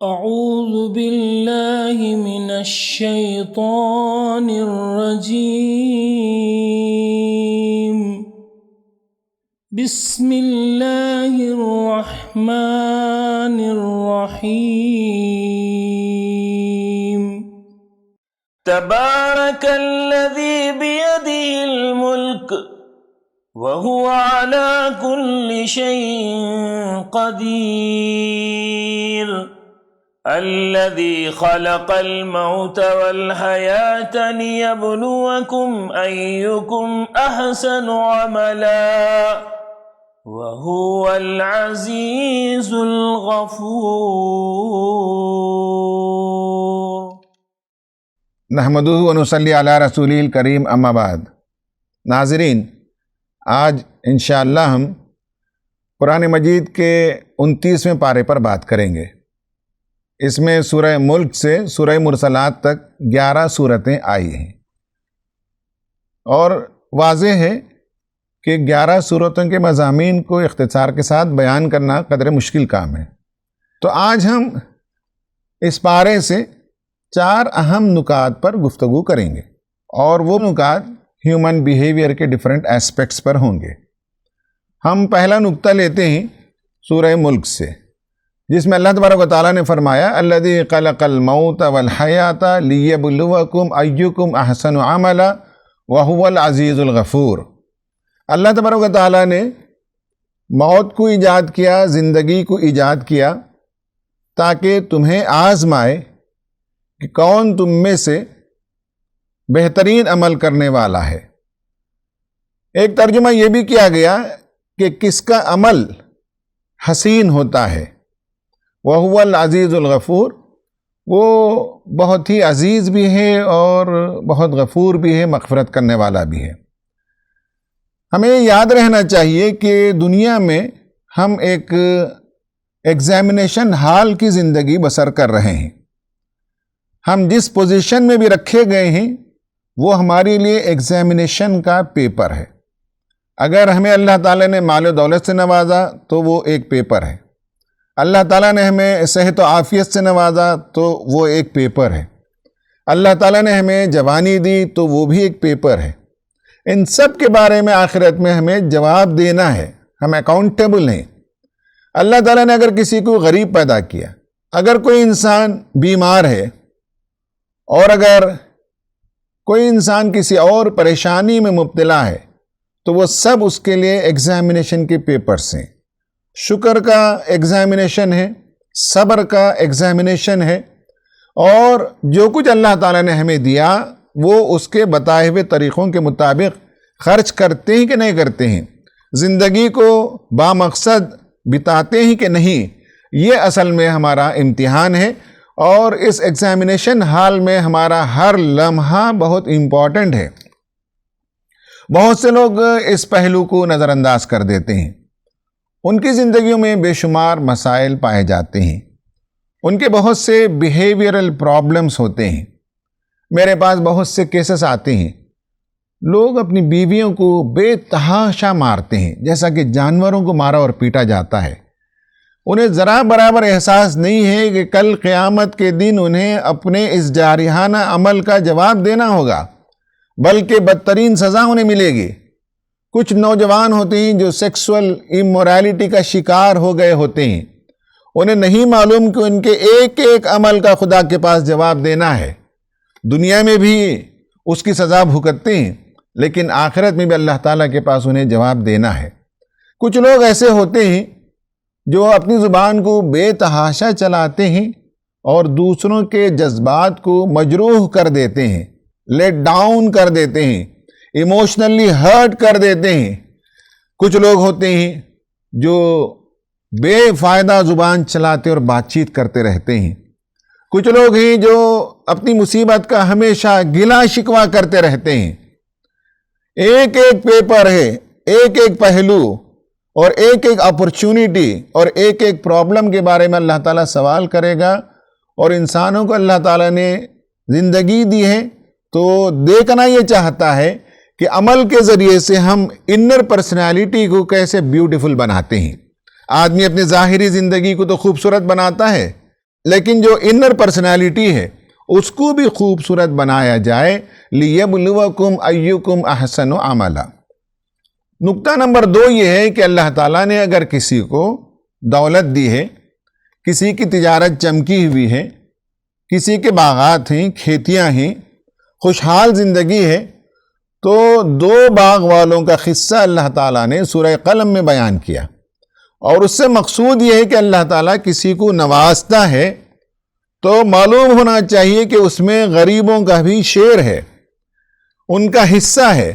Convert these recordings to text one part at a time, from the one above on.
أعوذ بالله من الشيطان الرجيم. بسم الله الرحمن الرحيم. تبارك الذي بيده الملك وهو على كل شيء قدير. الذي خلق الموت والحياة ليبلوكم أيكم أحسن عملا وهو العزيز الغفور. نحمدہ و نصلی علی رسولہ الکریم، اما بعد. ناظرین، آج انشاءاللہ ہم قرآن مجید کے 29ویں پارے پر بات کریں گے. اس میں سورہ ملک سے سورہ مرسلات تک 11 صورتیں آئی ہیں، اور واضح ہے کہ 11 صورتوں کے مضامین کو اختصار کے ساتھ بیان کرنا قدر مشکل کام ہے. تو آج ہم اس پارے سے 4 اہم نکات پر گفتگو کریں گے، اور وہ نکات ہیومن بیہیویئر کے ڈیفرنٹ ایسپیکٹس پر ہوں گے. ہم پہلا نقطہ لیتے ہیں سورہ ملک سے، جس میں اللہ تبارک و تعالیٰ نے فرمایا الذی خلق الموت والحیاۃ لیبلوکم ایکم احسن عملا وہو العزیز الغفور. اللہ تبارک و تعالیٰ نے موت کو ایجاد کیا، زندگی کو ایجاد کیا، تاکہ تمہیں آزمائے کہ کون تم میں سے بہترین عمل کرنے والا ہے. ایک ترجمہ یہ بھی کیا گیا کہ کس کا عمل حسین ہوتا ہے. وَهُوَ الْعَزِيزُ الْغَفُورُ، وہ بہت ہی عزیز بھی ہے اور بہت غفور بھی ہے، مغفرت کرنے والا بھی ہے. ہمیں یاد رہنا چاہیے کہ دنیا میں ہم ایک ایگزامینیشن ہال کی زندگی بسر کر رہے ہیں. ہم جس پوزیشن میں بھی رکھے گئے ہیں وہ ہمارے لیے ایگزامینیشن کا پیپر ہے. اگر ہمیں اللہ تعالیٰ نے مال و دولت سے نوازا تو وہ ایک پیپر ہے. اللہ تعالیٰ نے ہمیں صحت و عافیت سے نوازا تو وہ ایک پیپر ہے. اللہ تعالیٰ نے ہمیں جوانی دی تو وہ بھی ایک پیپر ہے. ان سب کے بارے میں آخرت میں ہمیں جواب دینا ہے، ہم اکاؤنٹیبل ہیں. اللہ تعالیٰ نے اگر کسی کو غریب پیدا کیا، اگر کوئی انسان بیمار ہے، اور اگر کوئی انسان کسی اور پریشانی میں مبتلا ہے، تو وہ سب اس کے لیے ایگزامینیشن کے پیپرز ہیں. شکر کا ایگزامینیشن ہے، صبر کا ایگزامینیشن ہے، اور جو کچھ اللہ تعالیٰ نے ہمیں دیا وہ اس کے بتائے ہوئے طریقوں کے مطابق خرچ کرتے ہیں کہ نہیں کرتے ہیں، زندگی کو بامقصد بتاتے ہیں کہ نہیں، یہ اصل میں ہمارا امتحان ہے. اور اس ایگزامینیشن ہال میں ہمارا ہر لمحہ بہت امپورٹنٹ ہے. بہت سے لوگ اس پہلو کو نظر انداز کر دیتے ہیں. ان کی زندگیوں میں بے شمار مسائل پائے جاتے ہیں، ان کے بہت سے بیہیویئرل پرابلمز ہوتے ہیں. میرے پاس بہت سے کیسز آتے ہیں، لوگ اپنی بیویوں کو بے تحاشا مارتے ہیں، جیسا کہ جانوروں کو مارا اور پیٹا جاتا ہے. انہیں ذرا برابر احساس نہیں ہے کہ کل قیامت کے دن انہیں اپنے اس جارحانہ عمل کا جواب دینا ہوگا، بلکہ بدترین سزا انہیں ملے گی. کچھ نوجوان ہوتے ہیں جو سیکسول ایمورالٹی کا شکار ہو گئے ہوتے ہیں. انہیں نہیں معلوم کہ ان کے ایک ایک عمل کا خدا کے پاس جواب دینا ہے. دنیا میں بھی اس کی سزا بھگتتے ہیں، لیکن آخرت میں بھی اللہ تعالیٰ کے پاس انہیں جواب دینا ہے. کچھ لوگ ایسے ہوتے ہیں جو اپنی زبان کو بے تحاشا چلاتے ہیں اور دوسروں کے جذبات کو مجروح کر دیتے ہیں، لیٹ ڈاؤن کر دیتے ہیں، ایموشنلی ہرٹ کر دیتے ہیں. کچھ لوگ ہوتے ہیں جو بے فائدہ زبان چلاتے اور بات چیت کرتے رہتے ہیں. کچھ لوگ ہیں جو اپنی مصیبت کا ہمیشہ گلا شکوہ کرتے رہتے ہیں. ایک ایک پیپر ہے، ایک ایک پہلو اور ایک ایک اپرچونٹی اور ایک ایک پرابلم کے بارے میں اللہ تعالیٰ سوال کرے گا. اور انسانوں کو اللہ تعالیٰ نے زندگی دی ہے تو دیکھنا یہ چاہتا ہے کہ عمل کے ذریعے سے ہم انر پرسنالٹی کو کیسے بیوٹیفل بناتے ہیں. آدمی اپنی ظاہری زندگی کو تو خوبصورت بناتا ہے، لیکن جو انر پرسنالٹی ہے اس کو بھی خوبصورت بنایا جائے، لیبلوکم ایکم احسن عملا۔ نقطہ نمبر 2 یہ ہے کہ اللہ تعالیٰ نے اگر کسی کو دولت دی ہے، کسی کی تجارت چمکی ہوئی ہے، کسی کے باغات ہیں، کھیتیاں ہیں، خوشحال زندگی ہے، تو 2 باغ والوں کا قصہ اللہ تعالیٰ نے سورہ قلم میں بیان کیا، اور اس سے مقصود یہ ہے کہ اللہ تعالیٰ کسی کو نوازتا ہے تو معلوم ہونا چاہیے کہ اس میں غریبوں کا بھی شیئر ہے، ان کا حصہ ہے۔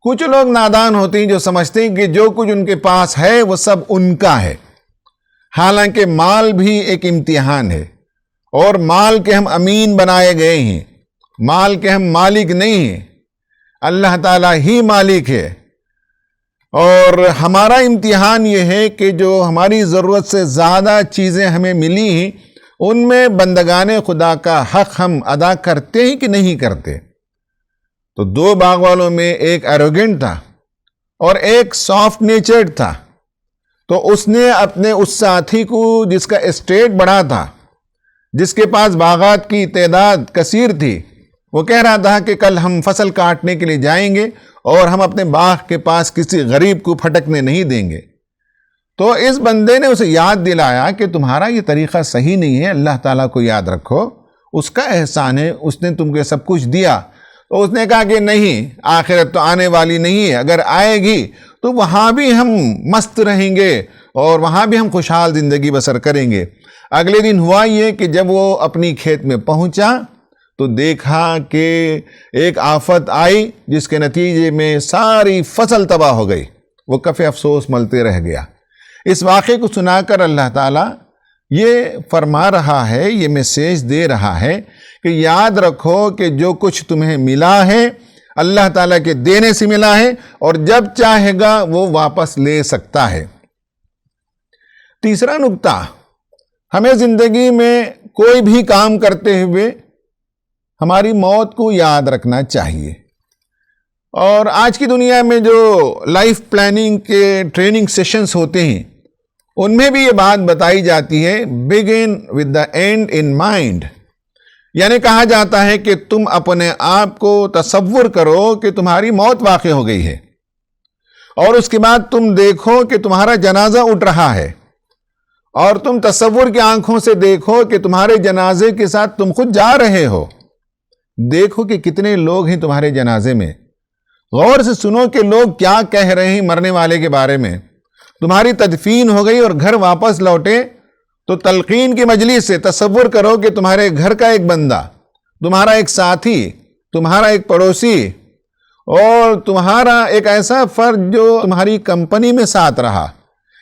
کچھ لوگ نادان ہوتے ہیں جو سمجھتے ہیں کہ جو کچھ ان کے پاس ہے وہ سب ان کا ہے، حالانکہ مال بھی ایک امتحان ہے، اور مال کے ہم امین بنائے گئے ہیں، مال کے ہم مالک نہیں ہیں، اللہ تعالیٰ ہی مالک ہے۔ اور ہمارا امتحان یہ ہے کہ جو ہماری ضرورت سے زیادہ چیزیں ہمیں ملی ہیں ان میں بندگان خدا کا حق ہم ادا کرتے ہیں کہ نہیں کرتے۔ تو 2 باغ والوں میں ایک ایروگنٹ تھا اور ایک سافٹ نیچرڈ تھا، تو اس نے اپنے اس ساتھی کو جس کا اسٹیٹ بڑا تھا، جس کے پاس باغات کی تعداد کثیر تھی، وہ کہہ رہا تھا کہ کل ہم فصل کاٹنے کے لیے جائیں گے اور ہم اپنے باغ کے پاس کسی غریب کو پھٹکنے نہیں دیں گے۔ تو اس بندے نے اسے یاد دلایا کہ تمہارا یہ طریقہ صحیح نہیں ہے، اللہ تعالیٰ کو یاد رکھو، اس کا احسان ہے، اس نے تم کو سب کچھ دیا۔ تو اس نے کہا کہ نہیں، آخرت تو آنے والی نہیں ہے، اگر آئے گی تو وہاں بھی ہم مست رہیں گے اور وہاں بھی ہم خوشحال زندگی بسر کریں گے۔ اگلے دن ہوا یہ کہ جب وہ اپنی کھیت میں پہنچا تو دیکھا کہ ایک آفت آئی جس کے نتیجے میں ساری فصل تباہ ہو گئی، وہ کفِ افسوس ملتے رہ گیا۔ اس واقعے کو سنا کر اللہ تعالیٰ یہ فرما رہا ہے، یہ میسیج دے رہا ہے کہ یاد رکھو کہ جو کچھ تمہیں ملا ہے اللہ تعالیٰ کے دینے سے ملا ہے، اور جب چاہے گا وہ واپس لے سکتا ہے۔ تیسرا نقطہ، ہمیں زندگی میں کوئی بھی کام کرتے ہوئے ہماری موت کو یاد رکھنا چاہیے۔ اور آج کی دنیا میں جو لائف پلاننگ کے ٹریننگ سیشنز ہوتے ہیں ان میں بھی یہ بات بتائی جاتی ہے، begin with the end in mind، یعنی کہا جاتا ہے کہ تم اپنے آپ کو تصور کرو کہ تمہاری موت واقع ہو گئی ہے، اور اس کے بعد تم دیکھو کہ تمہارا جنازہ اٹھ رہا ہے، اور تم تصور کی آنکھوں سے دیکھو کہ تمہارے جنازے کے ساتھ تم خود جا رہے ہو۔ دیکھو کہ کتنے لوگ ہیں تمہارے جنازے میں، غور سے سنو کہ لوگ کیا کہہ رہے ہیں مرنے والے کے بارے میں۔ تمہاری تدفین ہو گئی اور گھر واپس لوٹے تو تلقین کی مجلس سے تصور کرو کہ تمہارے گھر کا ایک بندہ، تمہارا ایک ساتھی، تمہارا ایک پڑوسی، اور تمہارا ایک ایسا فرد جو تمہاری کمپنی میں ساتھ رہا،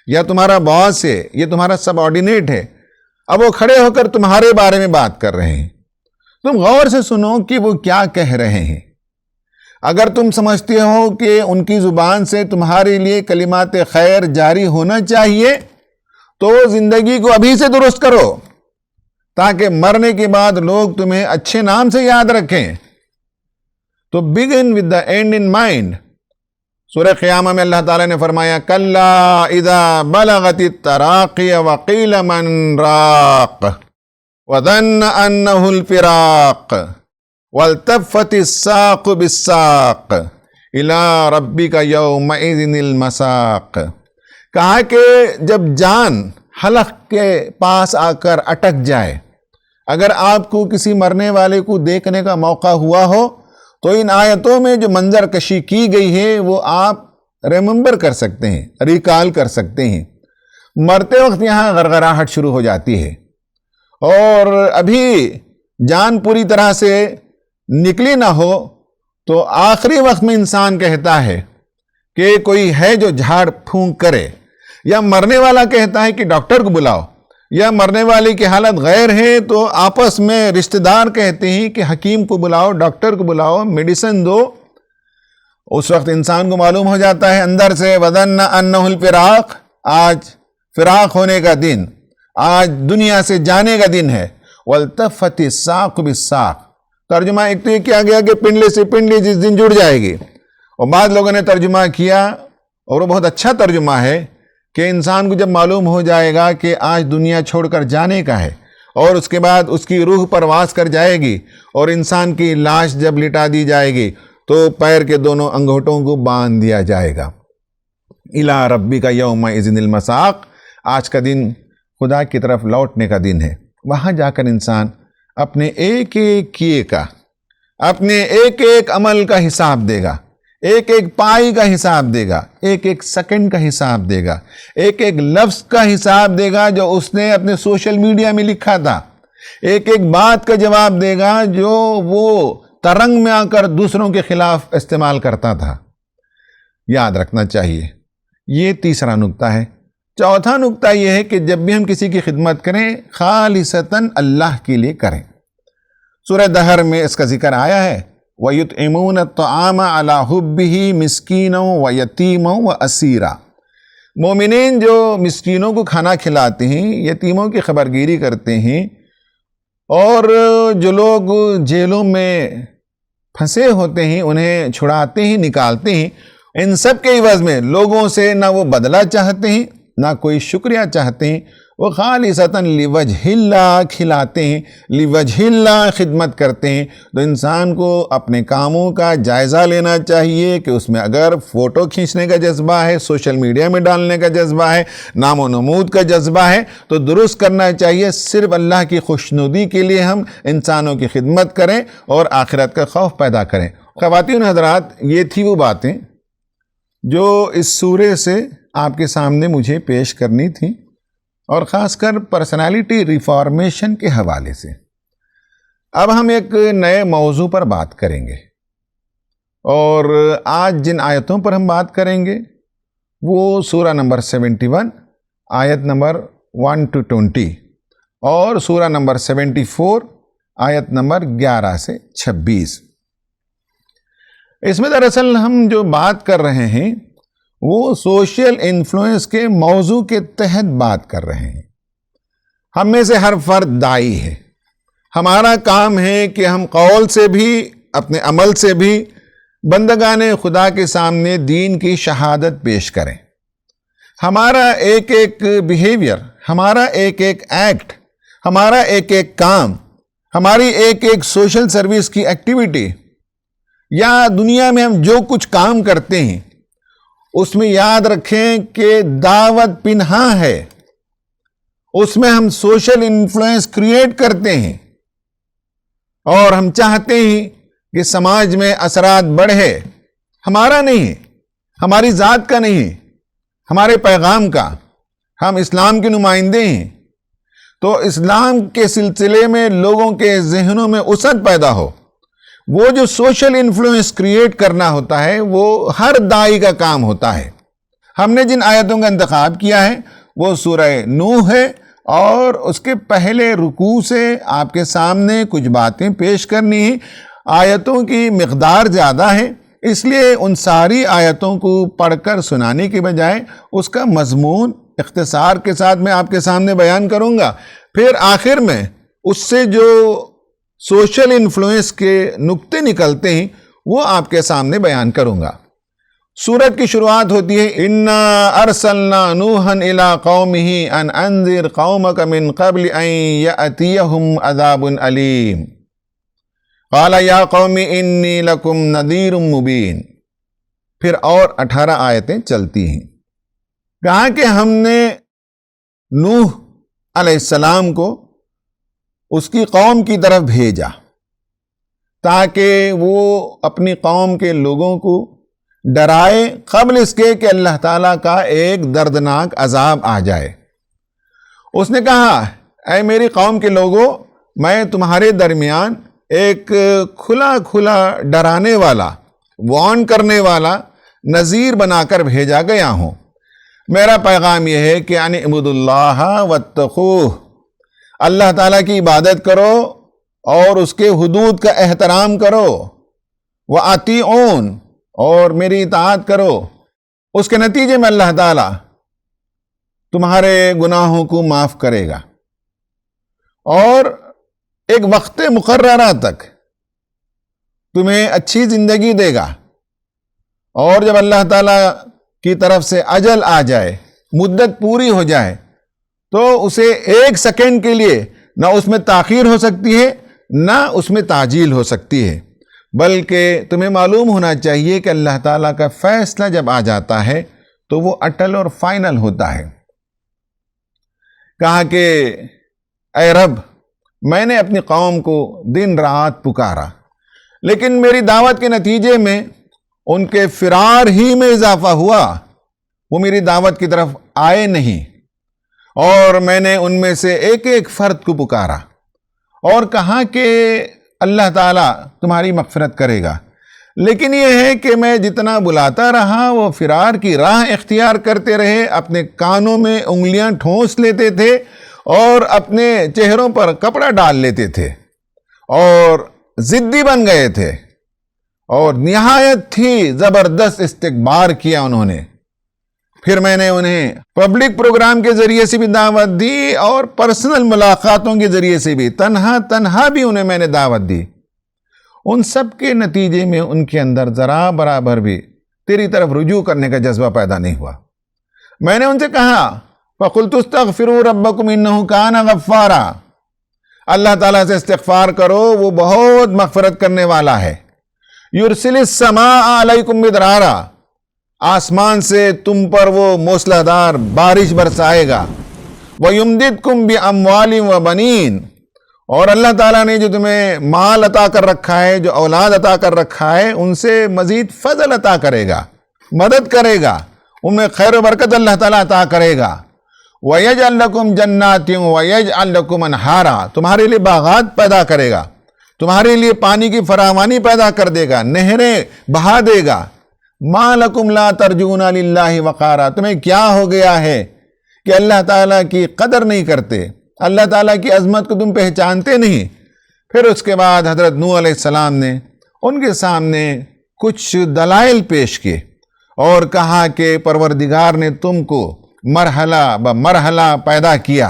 یا تمہارا باس ہے، یہ تمہارا سب آرڈینیٹ ہے، اب وہ کھڑے ہو کر تمہارے بارے میں بات کر رہے ہیں۔ تم غور سے سنو کہ وہ کیا کہہ رہے ہیں۔ اگر تم سمجھتے ہو کہ ان کی زبان سے تمہارے لیے کلمات خیر جاری ہونا چاہیے تو زندگی کو ابھی سے درست کرو تاکہ مرنے کے بعد لوگ تمہیں اچھے نام سے یاد رکھیں۔ تو begin with the end in mind۔ سورہ قیامہ میں اللہ تعالیٰ نے فرمایا کلا اذا بلغت التراقی وقیل من راق وظن انہ الفراق والتفت الساق بالساق الى ربک یومئذ المساق۔ کہا کہ جب جان حلق کے پاس آ کر اٹک جائے، اگر آپ کو کسی مرنے والے کو دیکھنے کا موقع ہوا ہو تو ان آیتوں میں جو منظر کشی کی گئی ہے وہ آپ ریممبر کر سکتے ہیں، ریکال کر سکتے ہیں۔ مرتے وقت یہاں غرغراہٹ شروع ہو جاتی ہے، اور ابھی جان پوری طرح سے نکلی نہ ہو تو آخری وقت میں انسان کہتا ہے کہ کوئی ہے جو جھاڑ پھونک کرے، یا مرنے والا کہتا ہے کہ ڈاکٹر کو بلاؤ، یا مرنے والے کی حالت غیر ہے تو آپس میں رشتہ دار کہتے ہیں کہ حکیم کو بلاؤ، ڈاکٹر کو بلاؤ، میڈیسن دو۔ اس وقت انسان کو معلوم ہو جاتا ہے اندر سے وَظَنَّ أَنَّهُ الْفِرَاقُ، آج فراق ہونے کا دن، آج دنیا سے جانے کا دن ہے۔ وَالْتَفَّتِ السَّاقُ بِالسَّاقِ، ترجمہ ایک تو یہ کیا گیا کہ پنڈلی سے پنڈلی جس دن جڑ جائے گی، اور بعض لوگوں نے ترجمہ کیا اور وہ بہت اچھا ترجمہ ہے کہ انسان کو جب معلوم ہو جائے گا کہ آج دنیا چھوڑ کر جانے کا ہے اور اس کے بعد اس کی روح پرواز کر جائے گی، اور انسان کی لاش جب لٹا دی جائے گی تو پیر کے دونوں انگوٹھوں کو باندھ دیا جائے گا۔ اِلَىٰ رَبِّكَ يَوْمَئِذٍ الْمَسَاقُ، آج کا دن خدا کی طرف لوٹنے کا دن ہے۔ وہاں جا کر انسان اپنے ایک ایک کیے کا، اپنے ایک ایک عمل کا حساب دے گا، ایک ایک پائی کا حساب دے گا، ایک ایک سیکنڈ کا حساب دے گا، ایک ایک لفظ کا حساب دے گا جو اس نے اپنے سوشل میڈیا میں لکھا تھا، ایک ایک بات کا جواب دے گا جو وہ ترنگ میں آ کر دوسروں کے خلاف استعمال کرتا تھا۔ یاد رکھنا چاہیے، یہ تیسرا نکتہ ہے۔ چوتھا نکتہ یہ ہے کہ جب بھی ہم کسی کی خدمت کریں خالصتاً اللہ کے لیے کریں۔ سورہ دہر میں اس کا ذکر آیا ہے، وَيُطْعِمُونَ الطَّعَامَ عَلَىٰ حُبِّهِ مِسْكِينًا وَيَتِيمًا وَأَسِيرًا، مومنین جو مسکینوں کو کھانا کھلاتے ہیں، یتیموں کی خبرگیری کرتے ہیں، اور جو لوگ جیلوں میں پھنسے ہوتے ہیں انہیں چھڑاتے ہیں، نکالتے ہیں، ان سب کے عوض میں لوگوں سے نہ وہ بدلہ چاہتے ہیں نہ کوئی شکریہ چاہتے ہیں، وہ خالصتاً لوجہ اللہ کھلاتے ہیں، لوجہ اللہ خدمت کرتے ہیں۔ تو انسان کو اپنے کاموں کا جائزہ لینا چاہیے کہ اس میں اگر فوٹو کھینچنے کا جذبہ ہے، سوشل میڈیا میں ڈالنے کا جذبہ ہے، نام و نمود کا جذبہ ہے، تو درست کرنا چاہیے۔ صرف اللہ کی خوشنودی کے لیے ہم انسانوں کی خدمت کریں اور آخرت کا خوف پیدا کریں۔ خواتین حضرات، یہ تھی وہ باتیں جو اس سورے سے آپ کے سامنے مجھے پیش کرنی تھی، اور خاص کر پرسنالٹی ریفارمیشن کے حوالے سے۔ اب ہم ایک نئے موضوع پر بات کریں گے، اور آج جن آیتوں پر ہم بات کریں گے وہ سورہ نمبر 71 آیت نمبر 1 to 20 اور سورہ نمبر 74 آیت نمبر 11 سے 26۔ اس میں دراصل ہم جو بات کر رہے ہیں وہ سوشل انفلوئنس کے موضوع کے تحت بات کر رہے ہیں۔ ہم میں سے ہر فرد داعی ہے، ہمارا کام ہے کہ ہم قول سے بھی اپنے عمل سے بھی بندگان خدا کے سامنے دین کی شہادت پیش کریں۔ ہمارا ایک ایک بیہیویئر، ہمارا ایک ایک ایکٹ، ہمارا ایک ایک کام، ہماری ایک ایک سوشل سروس کی ایکٹیویٹی، یا دنیا میں ہم جو کچھ کام کرتے ہیں اس میں یاد رکھیں کہ دعوت پنہاں ہے، اس میں ہم سوشل انفلوئنس کریٹ کرتے ہیں، اور ہم چاہتے ہیں کہ سماج میں اثرات بڑھے، ہمارا نہیں، ہماری ذات کا نہیں، ہمارے پیغام کا۔ ہم اسلام کے نمائندے ہیں، تو اسلام کے سلسلے میں لوگوں کے ذہنوں میں وسعت پیدا ہو، وہ جو سوشل انفلوئنس کریٹ کرنا ہوتا ہے وہ ہر داعی کا کام ہوتا ہے۔ ہم نے جن آیتوں کا انتخاب کیا ہے وہ سورہ نوح ہے، اور اس کے پہلے رکوع سے آپ کے سامنے کچھ باتیں پیش کرنی ہیں۔ آیتوں کی مقدار زیادہ ہے، اس لیے ان ساری آیتوں کو پڑھ کر سنانے کے بجائے اس کا مضمون اختصار کے ساتھ میں آپ کے سامنے بیان کروں گا، پھر آخر میں اس سے جو سوشل انفلوئنس کے نقطے نکلتے ہیں وہ آپ کے سامنے بیان کروں گا۔ سورت کی شروعات ہوتی ہے، اِنَّا أَرْسَلْنَا نُوحًا إِلَىٰ قَوْمِهِ أَنْ أَنذِرْ قَوْمَكَ مِنْ قَبْلِ أَنْ يَأْتِيَهُمْ عَذَابٌ أَلِيمٌ قَالَ يَا قَوْمِ إِنِّي لَكُمْ نَذِيرٌ مُبِينٌ۔ پھر اور 18 آیتیں چلتی ہیں۔ کہا کہ ہم نے نوح علیہ السلام کو اس کی قوم کی طرف بھیجا تاکہ وہ اپنی قوم کے لوگوں کو ڈرائے قبل اس کے کہ اللہ تعالیٰ کا ایک دردناک عذاب آ جائے۔ اس نے کہا، اے میری قوم کے لوگوں، میں تمہارے درمیان ایک کھلا ڈرانے والا، وارن کرنے والا نذیر بنا کر بھیجا گیا ہوں۔ میرا پیغام یہ ہے کہ ان اعبدوا اللہ واتقوہ، اللہ تعالیٰ کی عبادت کرو اور اس کے حدود کا احترام کرو، وَأَطِیعُونَ، اور میری اطاعت کرو۔ اس کے نتیجے میں اللہ تعالیٰ تمہارے گناہوں کو معاف کرے گا، اور ایک وقت مقررہ تک تمہیں اچھی زندگی دے گا، اور جب اللہ تعالیٰ کی طرف سے اجل آ جائے، مدت پوری ہو جائے، تو اسے 1 سیکنڈ کے لیے نہ اس میں تاخیر ہو سکتی ہے نہ اس میں تعجیل ہو سکتی ہے، بلکہ تمہیں معلوم ہونا چاہیے کہ اللہ تعالیٰ کا فیصلہ جب آ جاتا ہے تو وہ اٹل اور فائنل ہوتا ہے۔ کہا کہ اے رب، میں نے اپنی قوم کو دن رات پکارا، لیکن میری دعوت کے نتیجے میں ان کے فرار ہی میں اضافہ ہوا، وہ میری دعوت کی طرف آئے نہیں، اور میں نے ان میں سے ایک ایک فرد کو پکارا اور کہا کہ اللہ تعالیٰ تمہاری مغفرت کرے گا، لیکن یہ ہے کہ میں جتنا بلاتا رہا وہ فرار کی راہ اختیار کرتے رہے، اپنے کانوں میں انگلیاں ٹھونس لیتے تھے اور اپنے چہروں پر کپڑا ڈال لیتے تھے اور ضدی بن گئے تھے، اور نہایت ہی زبردست استکبار کیا انہوں نے۔ پھر میں نے انہیں پبلک پروگرام کے ذریعے سے بھی دعوت دی اور پرسنل ملاقاتوں کے ذریعے سے بھی، تنہا بھی انہیں میں نے دعوت دی۔ ان سب کے نتیجے میں ان کے اندر ذرا برابر بھی تیری طرف رجوع کرنے کا جذبہ پیدا نہیں ہوا۔ میں نے ان سے کہا فَقُلْتُ اسْتَغْفِرُوا رَبَّكُمْ إِنَّهُ كَانَ غَفَّارًا، اللہ تعالیٰ سے استغفار کرو، وہ بہت مغفرت کرنے والا ہے۔ يُرْسِلِ السَّمَاءَ عَلَيْكُمْ مِدْرَارًا، آسمان سے تم پر وہ موسلا دار بارش برسائے گا۔ وَيُمْدِدْكُمْ بِأَمْوَالٍ وَبَنِينَ، اور اللہ تعالیٰ نے جو تمہیں مال عطا کر رکھا ہے، جو اولاد عطا کر رکھا ہے، ان سے مزید فضل عطا کرے گا، مدد کرے گا، ان میں خیر و برکت اللہ تعالیٰ عطا کرے گا۔ وَيَجْعَلْ لَكُمْ جَنَّاتٍ وَيَجْعَلْ لَكُمْ أَنْهَارًا، تمہارے لیے باغات پیدا کرے گا، تمہارے لیے پانی کی فراوانی پیدا کر دے گا، نہریں بہا دے گا۔ مَا لَكُمْ لَا تَرْجُونَ لِلَّهِ وَقَارًا، تمہیں کیا ہو گیا ہے کہ اللہ تعالیٰ کی قدر نہیں کرتے، اللہ تعالیٰ کی عظمت کو تم پہچانتے نہیں۔ پھر اس کے بعد حضرت نوح علیہ السلام نے ان کے سامنے کچھ دلائل پیش کیے اور کہا کہ پروردگار نے تم کو مرحلہ بمرحلہ پیدا کیا،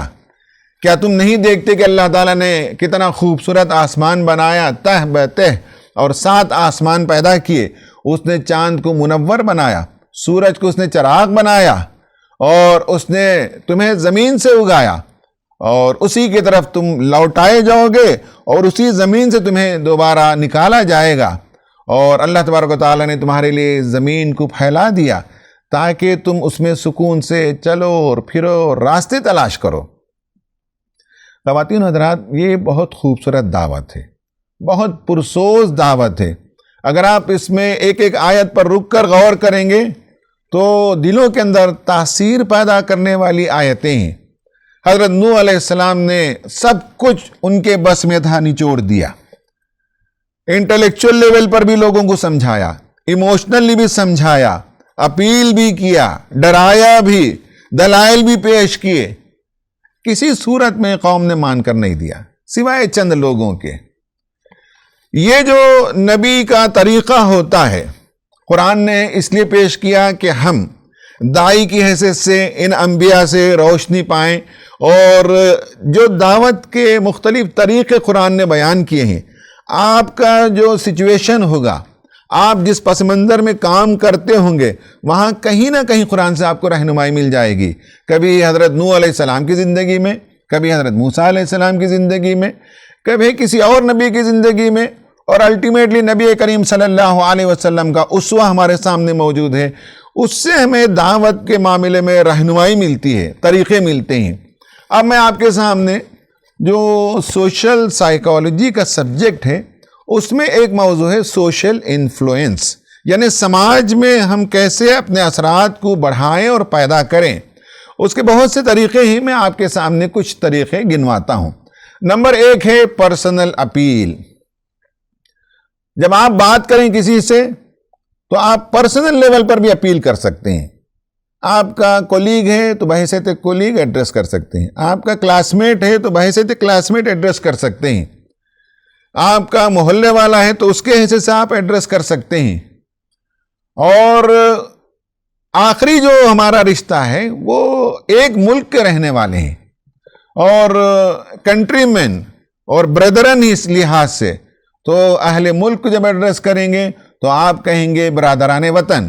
کیا تم نہیں دیکھتے کہ اللہ تعالیٰ نے کتنا خوبصورت آسمان بنایا، تہ بتہ، اور 7 آسمان پیدا کیے، اس نے چاند کو منور بنایا، سورج کو اس نے چراغ بنایا، اور اس نے تمہیں زمین سے اگایا، اور اسی کی طرف تم لوٹائے جاؤ گے، اور اسی زمین سے تمہیں دوبارہ نکالا جائے گا۔ اور اللہ تبارک و تعالیٰ نے تمہارے لیے زمین کو پھیلا دیا تاکہ تم اس میں سکون سے چلو اور پھرو اور راستے تلاش کرو۔ خواتین و حضرات، یہ بہت خوبصورت دعوت ہے، بہت پرسوز دعوت ہے۔ اگر آپ اس میں ایک ایک آیت پر رک کر غور کریں گے تو دلوں کے اندر تاثیر پیدا کرنے والی آیتیں ہیں۔ حضرت نوح علیہ السلام نے سب کچھ ان کے بس میں تھا نچوڑ دیا، انٹلیکچول لیول پر بھی لوگوں کو سمجھایا، ایموشنلی بھی سمجھایا، اپیل بھی کیا، ڈرایا بھی، دلائل بھی پیش کیے، کسی صورت میں قوم نے مان کر نہیں دیا سوائے چند لوگوں کے۔ یہ جو نبی کا طریقہ ہوتا ہے، قرآن نے اس لیے پیش کیا کہ ہم داعی کی حیثیت سے ان انبیاء سے روشنی پائیں، اور جو دعوت کے مختلف طریقے قرآن نے بیان کیے ہیں، آپ کا جو سچویشن ہوگا، آپ جس پس منظر میں کام کرتے ہوں گے، وہاں کہیں نہ کہیں قرآن سے آپ کو رہنمائی مل جائے گی۔ کبھی حضرت نوح علیہ السلام کی زندگی میں، کبھی حضرت موسیٰ علیہ السلام کی زندگی میں، کبھی کسی اور نبی کی زندگی میں، اور الٹیمیٹلی نبی کریم صلی اللہ علیہ وسلم کا اسوہ ہمارے سامنے موجود ہے، اس سے ہمیں دعوت کے معاملے میں رہنمائی ملتی ہے، طریقے ملتے ہیں۔ اب میں آپ کے سامنے جو سوشل سائیکالوجی کا سبجیکٹ ہے، اس میں ایک موضوع ہے سوشل انفلوئنس، یعنی سماج میں ہم کیسے اپنے اثرات کو بڑھائیں اور پیدا کریں۔ اس کے بہت سے طریقے ہیں، میں آپ کے سامنے کچھ طریقے گنواتا ہوں۔ نمبر 1 ہے پرسنل اپیل۔ جب آپ بات کریں کسی سے تو آپ پرسنل لیول پر بھی اپیل کر سکتے ہیں۔ آپ کا کولیگ ہے تو بحیثیت کولیگ ایڈریس کر سکتے ہیں، آپ کا کلاس میٹ ہے تو بحیثیت کلاس میٹ ایڈریس کر سکتے ہیں، آپ کا محلے والا ہے تو اس کے حیثیت سے آپ ایڈریس کر سکتے ہیں۔ اور آخری جو ہمارا رشتہ ہے وہ ایک ملک کے رہنے والے ہیں اور کنٹری مین اور بردرن ہی اس لحاظ سے، تو اہل ملک کو جب ایڈریس کریں گے تو آپ کہیں گے برادران وطن۔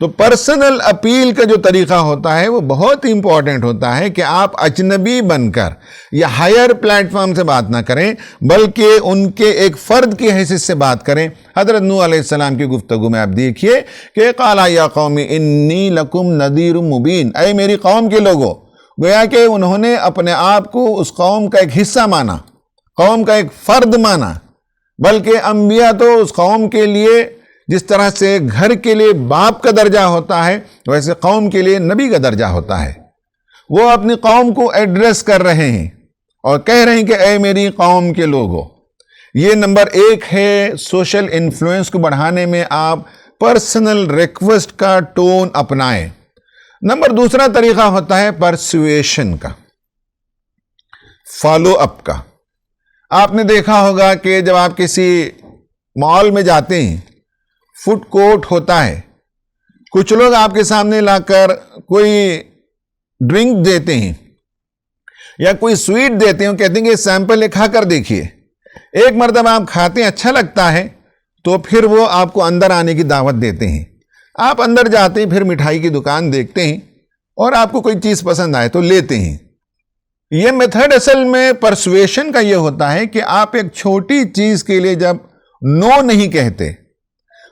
تو پرسنل اپیل کا جو طریقہ ہوتا ہے وہ بہت ہی امپورٹنٹ ہوتا ہے کہ آپ اجنبی بن کر یا ہائر پلیٹ فارم سے بات نہ کریں بلکہ ان کے ایک فرد کی حیثیت سے بات کریں۔ حضرت نوح علیہ السلام کی گفتگو میں آپ دیکھیے کہ قال یا قوم انی لکم نذیر مبین، اے میری قوم کے لوگوں، گویا کہ انہوں نے اپنے آپ کو اس قوم کا ایک حصہ مانا، قوم کا ایک فرد مانا، بلکہ انبیاء تو اس قوم کے لیے جس طرح سے گھر کے لیے باپ کا درجہ ہوتا ہے ویسے قوم کے لیے نبی کا درجہ ہوتا ہے۔ وہ اپنی قوم کو ایڈریس کر رہے ہیں اور کہہ رہے ہیں کہ اے میری قوم کے لوگوں۔ یہ نمبر 1 ہے، سوشل انفلوئنس کو بڑھانے میں آپ پرسنل ریکویسٹ کا ٹون اپنائیں۔ نمبر 2 طریقہ ہوتا ہے پرسویشن کا، فالو اپ کا۔ آپ نے دیکھا ہوگا کہ جب آپ کسی مال میں جاتے ہیں، فوڈ کورٹ ہوتا ہے، کچھ لوگ آپ کے سامنے لا کر کوئی ڈرنک دیتے ہیں یا کوئی سویٹ دیتے ہیں، کہتے ہیں کہ سیمپل کھا کر دیکھیے۔ ایک مرتبہ آپ کھاتے ہیں، اچھا لگتا ہے، تو پھر وہ آپ کو اندر آنے کی دعوت دیتے ہیں۔ آپ اندر جاتے ہیں، پھر مٹھائی کی دکان دیکھتے ہیں اور آپ کو کوئی چیز پسند آئے تو لیتے ہیں۔ یہ میتھڈ اصل میں پرسویشن کا یہ ہوتا ہے کہ آپ ایک چھوٹی چیز کے لیے جب نو نہیں کہتے،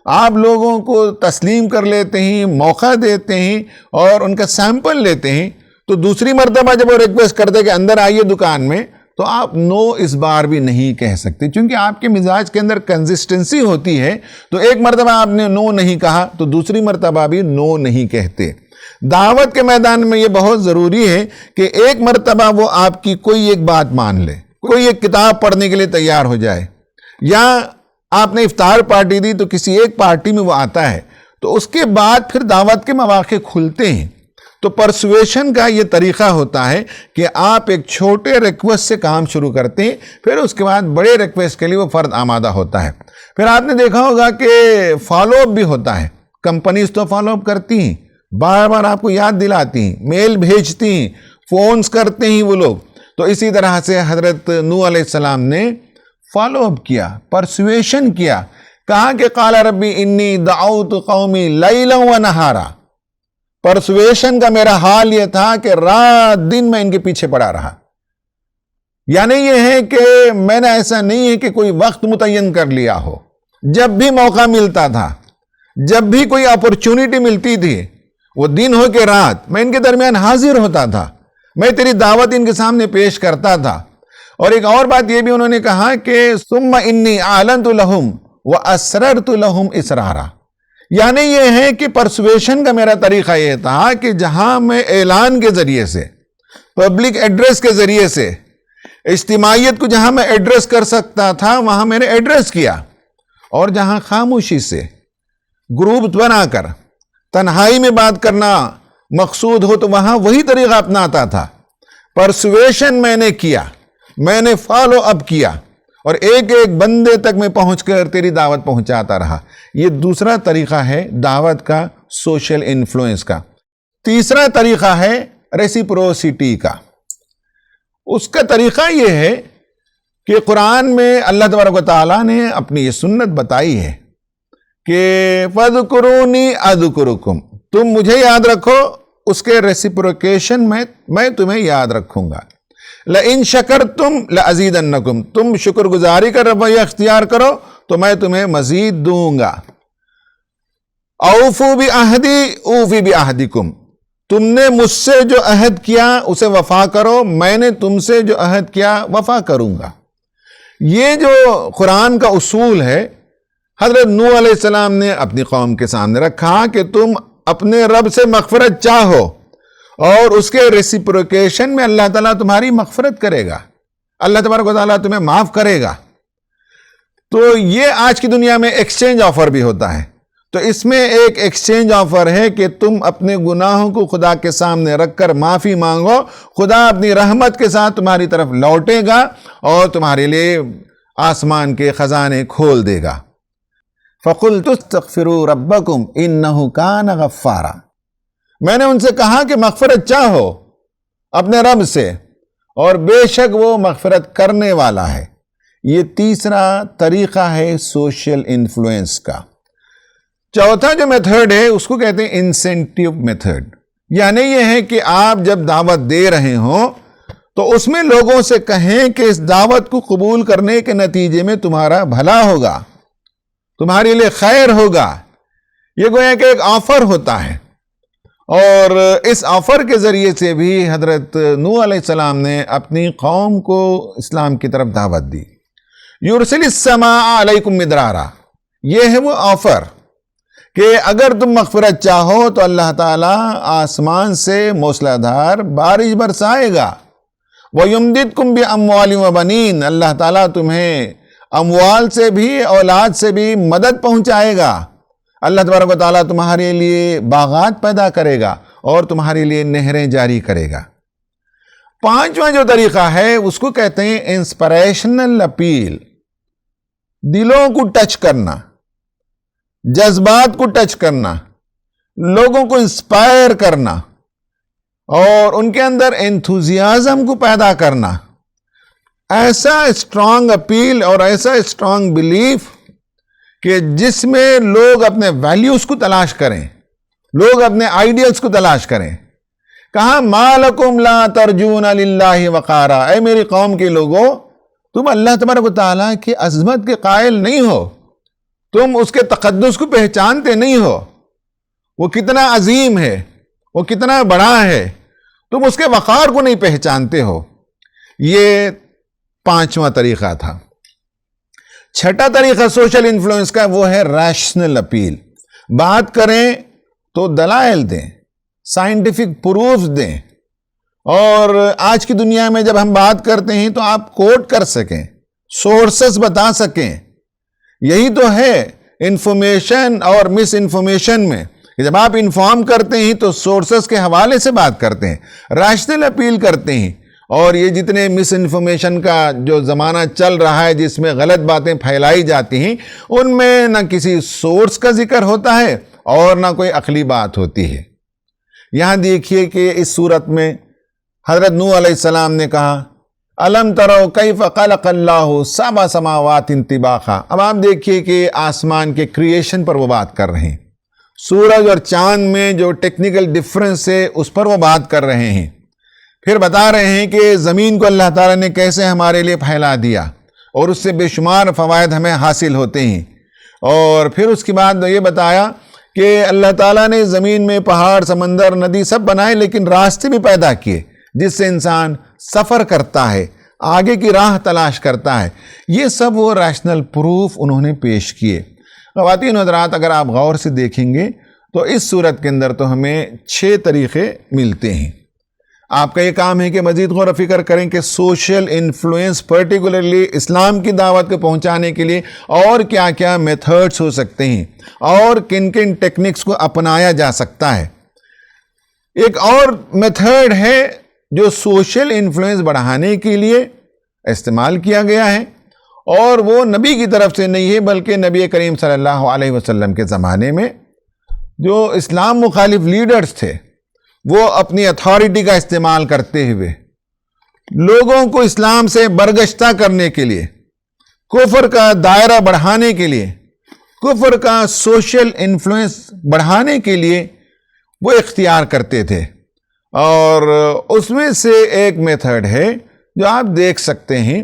آپ لوگوں کو تسلیم کر لیتے ہیں، موقع دیتے ہیں اور ان کا سیمپل لیتے ہیں، تو دوسری مرتبہ جب وہ ریکویسٹ کرتے کہ اندر آئیے دکان میں، تو آپ نو اس بار بھی نہیں کہہ سکتے، کیونکہ آپ کے مزاج کے اندر کنسسٹنسی ہوتی ہے۔ تو ایک مرتبہ آپ نے نو نہیں کہا تو دوسری مرتبہ بھی نو نہیں کہتے۔ دعوت کے میدان میں یہ بہت ضروری ہے کہ ایک مرتبہ وہ آپ کی کوئی ایک بات مان لے، کوئی ایک کتاب پڑھنے کے لیے تیار ہو جائے، یا آپ نے افطار پارٹی دی تو کسی ایک پارٹی میں وہ آتا ہے، تو اس کے بعد پھر دعوت کے مواقع کھلتے ہیں۔ تو پرسویشن کا یہ طریقہ ہوتا ہے کہ آپ ایک چھوٹے ریکویسٹ سے کام شروع کرتے ہیں، پھر اس کے بعد بڑے ریکویسٹ کے لیے وہ فرد آمادہ ہوتا ہے۔ پھر آپ نے دیکھا ہوگا کہ فالو اپ بھی ہوتا ہے۔ کمپنیز تو فالو اپ کرتی ہیں، بار بار آپ کو یاد دلاتی ہیں، میل بھیجتی ہیں، فونز کرتے ہیں وہ لوگ۔ تو اسی طرح سے حضرت نوح علیہ السلام نے فالو اپ کیا، پرسویشن کیا، کہا کہ قال ربی انی دعوت قومی لیلا و نہارا۔ پرسویشن کا میرا حال یہ تھا کہ رات دن میں ان کے پیچھے پڑا رہا۔ یعنی یہ ہے کہ میں نے ایسا نہیں ہے کہ کوئی وقت متعین کر لیا ہو، جب بھی موقع ملتا تھا، جب بھی کوئی اپورچونٹی ملتی تھی، وہ دن ہو کے رات میں ان کے درمیان حاضر ہوتا تھا، میں تیری دعوت ان کے سامنے پیش کرتا تھا۔ اور ایک اور بات یہ بھی انہوں نے کہا کہ ثم انی اعلنت لہم واسررت لہم اسرارا۔ یعنی یہ ہے کہ پرسویشن کا میرا طریقہ یہ تھا کہ جہاں میں اعلان کے ذریعے سے، پبلک ایڈریس کے ذریعے سے، اجتماعیت کو جہاں میں ایڈریس کر سکتا تھا وہاں میں نے ایڈریس کیا، اور جہاں خاموشی سے گروپ بنا کر تنہائی میں بات کرنا مقصود ہو تو وہاں وہی طریقہ اپناتا تھا۔ پرسویشن میں نے کیا، میں نے فالو اپ کیا، اور ایک ایک بندے تک میں پہنچ کر تیری دعوت پہنچاتا رہا۔ یہ دوسرا طریقہ ہے دعوت کا، سوشل انفلوئنس کا۔ تیسرا طریقہ ہے ریسیپروسٹی کا۔ اس کا طریقہ یہ ہے کہ قرآن میں اللہ تبارک و تعالیٰ نے اپنی یہ سنت بتائی ہے کہ فَاذْكُرُونِي أَذْكُرُكُمْ، تم مجھے یاد رکھو، اس کے ریسیپروکیشن میں تمہیں یاد رکھوں گا۔ لَإِن شَكَرْتُمْ لَأَزِيدَنَّكُمْ، تم شکر گزاری کا رویہ اختیار کرو تو میں تمہیں مزید دوں گا۔ أَوْفُوا بِعَهْدِي أُوفِ بِعَهْدِكُمْ، تم نے مجھ سے جو عہد کیا اسے وفا کرو، میں نے تم سے جو عہد کیا وفا کروں گا۔ یہ جو قرآن کا اصول ہے حضرت نوح علیہ السلام نے اپنی قوم کے سامنے رکھا کہ تم اپنے رب سے مغفرت چاہو اور اس کے ریسیپروکیشن میں اللہ تعالیٰ تمہاری مغفرت کرے گا، اللہ تبارک و تعالیٰ تمہیں معاف کرے گا۔ تو یہ آج کی دنیا میں ایکسچینج آفر بھی ہوتا ہے۔ تو اس میں ایک ایکسچینج آفر ہے کہ تم اپنے گناہوں کو خدا کے سامنے رکھ کر معافی مانگو، خدا اپنی رحمت کے ساتھ تمہاری طرف لوٹے گا اور تمہارے لیے آسمان کے خزانے کھول دے گا۔ فَقُلْتُ اسْتَغْفِرُوا رَبَّكُمْ إِنَّهُ كَانَ غَفَّارًا، میں نے ان سے کہا کہ مغفرت چاہو اپنے رب سے، اور بے شک وہ مغفرت کرنے والا ہے۔ یہ تیسرا طریقہ ہے سوشل انفلوئنس کا۔ چوتھا جو میتھڈ ہے اس کو کہتے ہیں انسینٹیو میتھڈ، یعنی یہ ہے کہ آپ جب دعوت دے رہے ہوں تو اس میں لوگوں سے کہیں کہ اس دعوت کو قبول کرنے کے نتیجے میں تمہارا بھلا ہوگا، تمہارے لیے خیر ہوگا۔ یہ گویا کہ ایک آفر ہوتا ہے، اور اس آفر کے ذریعے سے بھی حضرت نوح علیہ السلام نے اپنی قوم کو اسلام کی طرف دعوت دی۔ یرسل السماء علیکم مدرارا، یہ ہے وہ آفر کہ اگر تم مغفرت چاہو تو اللہ تعالیٰ آسمان سے موسلا دھار بارش برسائے گا۔ وَيُمْدِدْكُمْ بِأَمْوَالٍ وَبَنِينَ، اللہ تعالیٰ تمہیں اموال سے بھی اولاد سے بھی مدد پہنچائے گا۔ اللہ تبارک و تعالیٰ تمہارے لیے باغات پیدا کرے گا اور تمہارے لیے نہریں جاری کرے گا۔ پانچواں جو طریقہ ہے اس کو کہتے ہیں انسپریشنل اپیل، دلوں کو ٹچ کرنا، جذبات کو ٹچ کرنا، لوگوں کو انسپائر کرنا اور ان کے اندر انتھوزیازم کو پیدا کرنا۔ ایسا اسٹرانگ اپیل اور ایسا اسٹرانگ بلیف کہ جس میں لوگ اپنے ویلیوز کو تلاش کریں، لوگ اپنے آئیڈیلز کو تلاش کریں۔ کہا ما لکم لا ترجون للہ وقارا، اے میری قوم کے لوگوں، تم اللہ تبارک و تعالیٰ کی عظمت کے قائل نہیں ہو، تم اس کے تقدس کو پہچانتے نہیں ہو، وہ کتنا عظیم ہے، وہ کتنا بڑا ہے، تم اس کے وقار کو نہیں پہچانتے ہو۔ یہ پانچواں طریقہ تھا۔ چھٹا طریقہ سوشل انفلوئنس کا وہ ہے ریشنل اپیل، بات کریں تو دلائل دیں، سائنٹیفک پروفز دیں، اور آج کی دنیا میں جب ہم بات کرتے ہیں تو آپ کوٹ کر سکیں، سورسز بتا سکیں۔ یہی تو ہے انفارمیشن اور مس انفارمیشن میں، جب آپ انفارم کرتے ہیں تو سورسز کے حوالے سے بات کرتے ہیں، ریشنل اپیل کرتے ہیں۔ اور یہ جتنے مس انفارمیشن کا جو زمانہ چل رہا ہے جس میں غلط باتیں پھیلائی جاتی ہیں، ان میں نہ کسی سورس کا ذکر ہوتا ہے اور نہ کوئی عقلی بات ہوتی ہے۔ یہاں دیکھیے کہ اس صورت میں حضرت نوح علیہ السلام نے کہا الم تروا کیف خلق اللہ سبع سماوات طباقا۔ اب آپ دیکھیے کہ آسمان کے کریشن پر وہ بات کر رہے ہیں، سورج اور چاند میں جو ٹیکنیکل ڈفرنس ہے اس پر وہ بات کر رہے ہیں، پھر بتا رہے ہیں کہ زمین کو اللہ تعالیٰ نے کیسے ہمارے لیے پھیلا دیا اور اس سے بے شمار فوائد ہمیں حاصل ہوتے ہیں، اور پھر اس کے بعد یہ بتایا کہ اللہ تعالیٰ نے زمین میں پہاڑ، سمندر، ندی سب بنائے، لیکن راستے بھی پیدا کیے جس سے انسان سفر کرتا ہے، آگے کی راہ تلاش کرتا ہے۔ یہ سب وہ ریشنل پروف انہوں نے پیش کیے۔ خواتین و حضرات، اگر آپ غور سے دیکھیں گے تو اس صورت کے اندر تو ہمیں 6 طریقے ملتے ہیں۔ آپ کا یہ کام ہے کہ مزید غور و فکر کریں کہ سوشل انفلوئنس پرٹیکولرلی اسلام کی دعوت کو پہنچانے کے لیے اور کیا کیا میتھڈز ہو سکتے ہیں اور کن کن ٹیکنکس کو اپنایا جا سکتا ہے۔ ایک اور میتھڈ ہے جو سوشل انفلوئنس بڑھانے کے لیے استعمال کیا گیا ہے، اور وہ نبی کی طرف سے نہیں ہے بلکہ نبی کریم صلی اللہ علیہ وسلم کے زمانے میں جو اسلام مخالف لیڈرز تھے وہ اپنی اتھارٹی کا استعمال کرتے ہوئے لوگوں کو اسلام سے برگشتہ کرنے کے لیے، کفر کا دائرہ بڑھانے کے لیے، کفر کا سوشل انفلوئنس بڑھانے کے لیے وہ اختیار کرتے تھے۔ اور اس میں سے ایک میتھڈ ہے جو آپ دیکھ سکتے ہیں،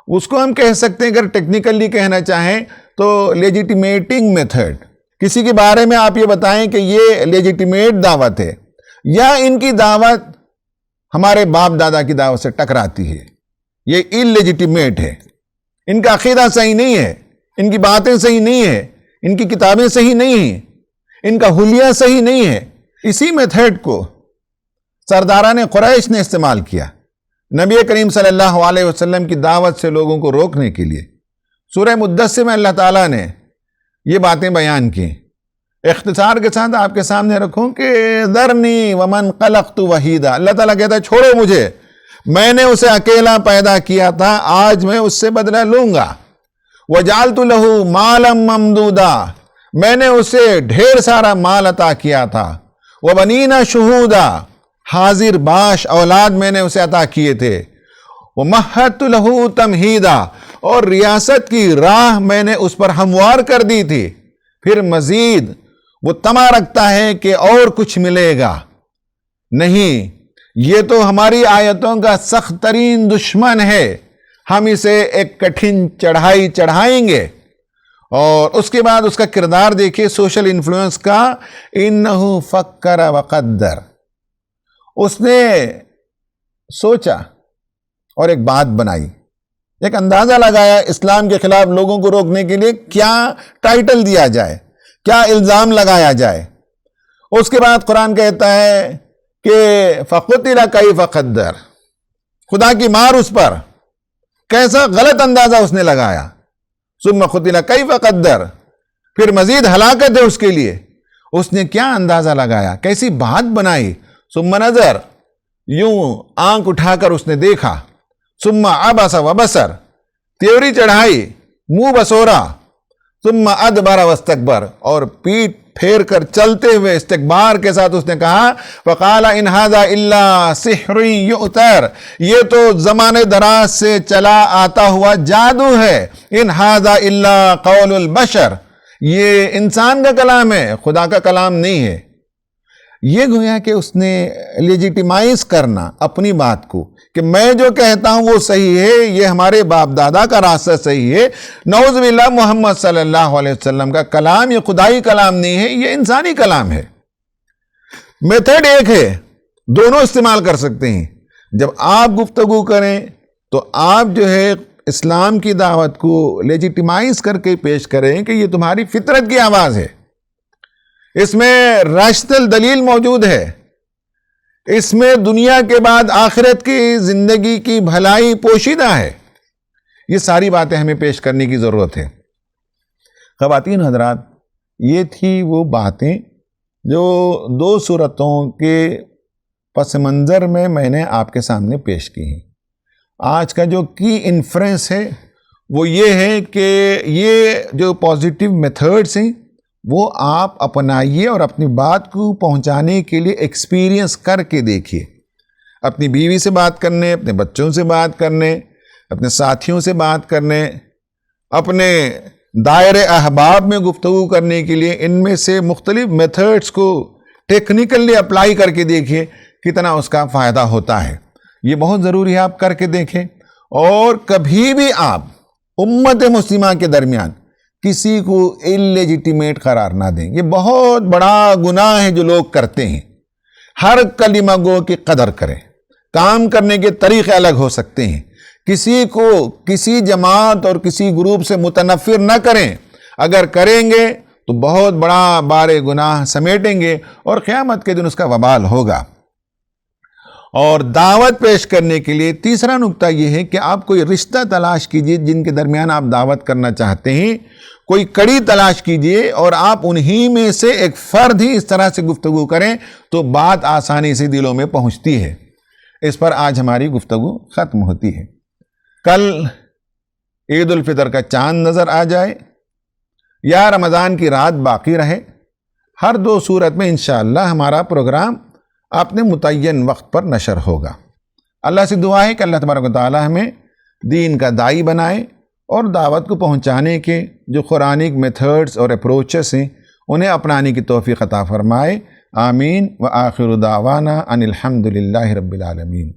اس کو ہم کہہ سکتے ہیں، اگر ٹیکنیکلی کہنا چاہیں تو لیجیٹیمیٹنگ میتھڈ۔ کسی کے بارے میں آپ یہ بتائیں کہ یہ لیجیٹیمیٹ دعوت ہے یا ان کی دعوت ہمارے باپ دادا کی دعوت سے ٹکراتی ہے، یہ انلیجیٹیمیٹ ہے، ان کا عقیدہ صحیح نہیں ہے، ان کی باتیں صحیح نہیں ہیں، ان کی کتابیں صحیح نہیں ہیں، ان کا حلیہ صحیح نہیں ہے۔ اسی میتھڈ کو سرداران قریش نے استعمال کیا نبی کریم صلی اللہ علیہ وسلم کی دعوت سے لوگوں کو روکنے کے لیے۔ سورہ مدثر میں اللہ تعالیٰ نے یہ باتیں بیان کی۔ اختصار کے ساتھ آپ کے سامنے رکھوں کہ ذرنی ومن خلقت وحیدا، اللہ تعالیٰ کہتا ہے چھوڑو مجھے، میں نے اسے اکیلا پیدا کیا تھا، آج میں اس سے بدلہ لوں گا۔ وجعلت له مالا ممدودا، میں نے اسے ڈھیر سارا مال عطا کیا تھا۔ وبنینا شہودا، حاضر باش اولاد میں نے اسے عطا کیے تھے۔ ومہدت له تمہیدا، اور ریاست کی راہ میں نے اس پر ہموار کر دی تھی۔ پھر مزید وہ طمع رکھتا ہے کہ اور کچھ ملے گا. نہیں، یہ تو ہماری آیتوں کا سخت ترین دشمن ہے. ہم اسے ایک کٹھن چڑھائی چڑھائیں گے. اور اس کے بعد اس کا کردار دیکھیے سوشل انفلوئنس کا. انہو فکر وقدر، اس نے سوچا اور ایک بات بنائی، ایک اندازہ لگایا اسلام کے خلاف لوگوں کو روکنے کے لیے کیا ٹائٹل دیا جائے، کیا الزام لگایا جائے. اس کے بعد قرآن کہتا ہے کہ فَقُتِلَ كَيْفَ قَدَّرَ، خدا کی مار اس پر، کیسا غلط اندازہ اس نے لگایا. ثُمَّ قُتِلَ كَيْفَ قَدَّرَ، پھر مزید ہلاکت ہے اس کے لیے. اس نے کیا اندازہ لگایا، کیسی بات بنائی. ثُمَّ نَظَرَ، یوں آنکھ اٹھا کر اس نے دیکھا. ثُمَّ عَبَسَ وَبَصَرَ، تیوری چڑھائی، منہ بسورا. ثُمَّ أَدْبَرَ وَاسْتَكْبَرَ، اور پیٹ پھیر کر چلتے ہوئے استکبار کے ساتھ اس نے کہا فَقَالَ إِنْ هَذَا إِلَّا سِحْرٌ يُؤْثَرُ، یہ تو زمانے دراز سے چلا آتا ہوا جادو ہے. إِنْ هَذَا إِلَّا قَوْلُ الْبَشَرِ، یہ انسان کا کلام ہے، خدا کا کلام نہیں ہے. یہ گویا کہ اس نے لیجیٹیمائز کرنا اپنی بات کو کہ میں جو کہتا ہوں وہ صحیح ہے، یہ ہمارے باپ دادا کا راستہ صحیح ہے. نعوذ باللہ، محمد صلی اللہ علیہ وسلم کا کلام یہ خدائی کلام نہیں ہے، یہ انسانی کلام ہے. میتھڈ ایک ہے، دونوں استعمال کر سکتے ہیں. جب آپ گفتگو کریں تو آپ جو ہے اسلام کی دعوت کو لیجیٹیمائز کر کے پیش کریں کہ یہ تمہاری فطرت کی آواز ہے، اس میں راشنل دلیل موجود ہے، اس میں دنیا کے بعد آخرت کی زندگی کی بھلائی پوشیدہ ہے. یہ ساری باتیں ہمیں پیش کرنے کی ضرورت ہے. خواتین حضرات، یہ تھی وہ باتیں جو دو صورتوں کے پس منظر میں نے آپ کے سامنے پیش کی ہیں. آج کا جو کی انفرنس ہے وہ یہ ہے کہ یہ جو پازیٹیو میتھڈز ہیں وہ آپ اپنائیے اور اپنی بات کو پہنچانے کے لیے ایکسپیرینس کر کے دیکھیے. اپنی بیوی سے بات کرنے، اپنے بچوں سے بات کرنے، اپنے ساتھیوں سے بات کرنے، اپنے دائرے احباب میں گفتگو کرنے کے لیے ان میں سے مختلف میتھڈز کو ٹیکنیکلی اپلائی کر کے دیکھیے کتنا اس کا فائدہ ہوتا ہے. یہ بہت ضروری ہے آپ کر کے دیکھیں. اور کبھی بھی آپ امت مسلمہ کے درمیان کسی کو اللیجیٹیمیٹ قرار نہ دیں. یہ بہت بڑا گناہ ہے جو لوگ کرتے ہیں. ہر کلمہ گو کی قدر کریں. کام کرنے کے طریقے الگ ہو سکتے ہیں. کسی کو کسی جماعت اور کسی گروپ سے متنفر نہ کریں. اگر کریں گے تو بہت بڑا بار گناہ سمیٹیں گے اور قیامت کے دن اس کا وبال ہوگا. اور دعوت پیش کرنے کے لیے تیسرا نکتہ یہ ہے کہ آپ کوئی رشتہ تلاش کیجئے جن کے درمیان آپ دعوت کرنا چاہتے ہیں. کوئی کڑی تلاش کیجئے اور آپ انہی میں سے ایک فرد ہی اس طرح سے گفتگو کریں تو بات آسانی سے دلوں میں پہنچتی ہے. اس پر آج ہماری گفتگو ختم ہوتی ہے. کل عید الفطر کا چاند نظر آ جائے یا رمضان کی رات باقی رہے، ہر دو صورت میں انشاءاللہ ہمارا پروگرام اپنے متعین وقت پر نشر ہوگا. اللہ سے دعا ہے کہ اللہ تبارک و تعالی ہمیں دین کا داعی بنائے اور دعوت کو پہنچانے کے جو قرآنک میتھڈز اور اپروچز ہیں انہیں اپنانے کی توفیق عطا فرمائے. آمین. وآخر دعوانا ان الحمد للہ رب العالمین.